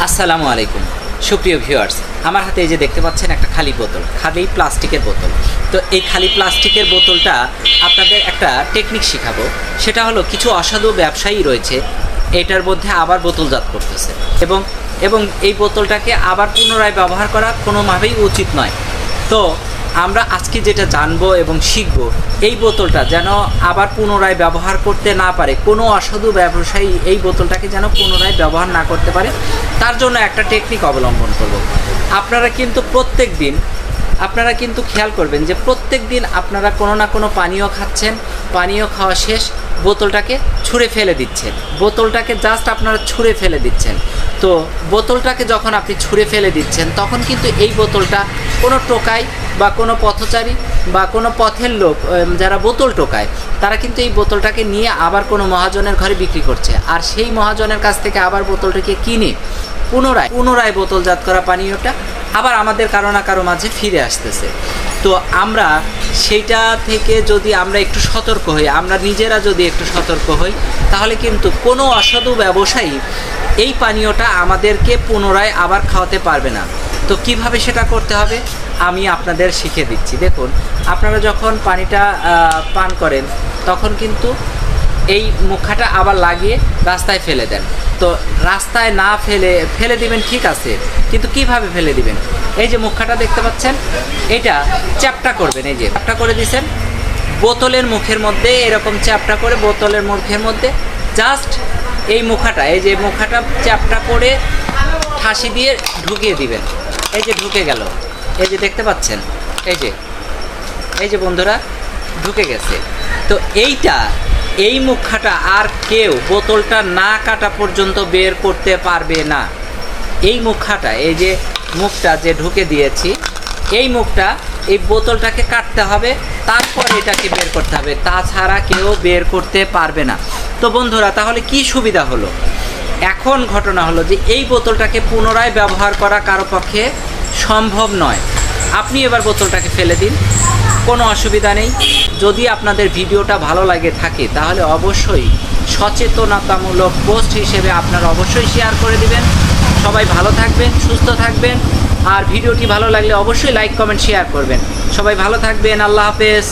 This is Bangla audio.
আসসালামু আলাইকুম সুপ্রিয় ভিউয়ার্স, আমার হাতে এই যে দেখতে পাচ্ছেন একটা খালি বোতল, খালি প্লাস্টিকের বোতল। তো এই খালি প্লাস্টিকের বোতলটা আপনাদের একটা টেকনিক শেখাবো। সেটা হলো কিছু অসাধু ব্যবসায়ী রয়েছে এটার মধ্যে আবার বোতলজাত করতেছে এবং এবং এই বোতলটাকে আবার পুনরায় ব্যবহার করা কোনোভাবেই উচিত নয়। তো আমরা আজকে যেটা জানবো এবং শিখব, এই বোতলটা যেন আবার পুনরায় ব্যবহার করতে না পারে, কোনো অসাধু ব্যবসায়ী এই বোতলটাকে যেন পুনরায় ব্যবহার না করতে পারে, তার জন্য একটা টেকনিক অবলম্বন করব। আপনারা কিন্তু খেয়াল করবেন যে প্রত্যেক দিন আপনারা কোনো না কোনো পানীয় খাচ্ছেন, পানীয় খাওয়া শেষ বোতলটাকে ছুঁড়ে ফেলে দিচ্ছেন, বোতলটাকে জাস্ট আপনারা ছুঁড়ে ফেলে দিচ্ছেন। তো বোতলটাকে যখন আপনি ছুঁড়ে ফেলে দিচ্ছেন তখন কিন্তু এই বোতলটা কোনো টোকাই বা কোনো পথচারী বা কোনো পথের লোক যারা বোতল টোকায় তারা কিন্তু এই বোতলটাকে নিয়ে আবার কোনো মহাজনের ঘরে বিক্রি করছে, আর সেই মহাজনের কাছ থেকে আবার বোতলটাকে কিনে পুনরায় বোতলজাত করা পানীয়টা আবার আমাদের কারো না কারো মাঝে ফিরে আসতেছে। তো আমরা সেইটা থেকে যদি আমরা একটু সতর্ক হই, আমরা নিজেরা যদি একটু সতর্ক হই, তাহলে কিন্তু কোনো অসাধু ব্যবসায়ী এই পানীয়টা আমাদেরকে পুনরায় আবার খাওয়াতে পারবে না। তো কিভাবে সেটা করতে হবে আমি আপনাদের শিখিয়ে দিচ্ছি। দেখুন, আপনারা যখন পানিটা পান করেন তখন কিন্তু এই মুখাটা আবার লাগিয়ে রাস্তায় ফেলে দেন। তো রাস্তায় না ফেলে দিবেন, ঠিক আছে, কিন্তু কিভাবে ফেলে দিবেন? এই যে মুখাটা দেখতে পাচ্ছেন, এটা চ্যাপটা করবেন। এই যে চ্যাপটা করে দিয়েছেন বোতলের মুখের মধ্যে, এরকম চ্যাপটা করে বোতলের মুখের মধ্যে জাস্ট এই মুখাটা, এই যে মুখাটা চ্যাপটা করে ঠাসি দিয়ে ঢুকিয়ে দিবেন। এই যে ঢুকে গেল, এই যে দেখতে পাচ্ছেন, এই যে বন্ধুরা ঢুকে গেছে। তো এই মুখাটা আর কেউ বোতলটা না কাটা পর্যন্ত বের করতে পারবে না। এই মুখাটা, এই যে মুখটা যে ঢুকে দিয়েছি, এই মুখটা এই বোতলটাকে কাটতে হবে, তারপর এটাকে বের করতে হবে, তাছাড়া কেউ বের করতে পারবে না। তো বন্ধুরা, তাহলে কি সুবিধা হলো? এখন ঘটনা হলো যে এই বোতলটাকে পুনরায় ব্যবহার করা কারো পক্ষে সম্ভব নয়। আপনি এবার বোতলটাকে ফেলে দিন, কোনো অসুবিধা নেই। যদি আপনাদের ভিডিওটা ভালো লাগে থাকে তাহলে অবশ্যই সচেতনতামূলক পোস্ট হিসেবে আপনারা অবশ্যই শেয়ার করে দিবেন। সবাই ভালো থাকবেন, সুস্থ থাকবেন, আর ভিডিওটি ভালো লাগলে অবশ্যই লাইক, কমেন্ট, শেয়ার করবেন। সবাই ভালো থাকবেন। আল্লাহ হাফেজ।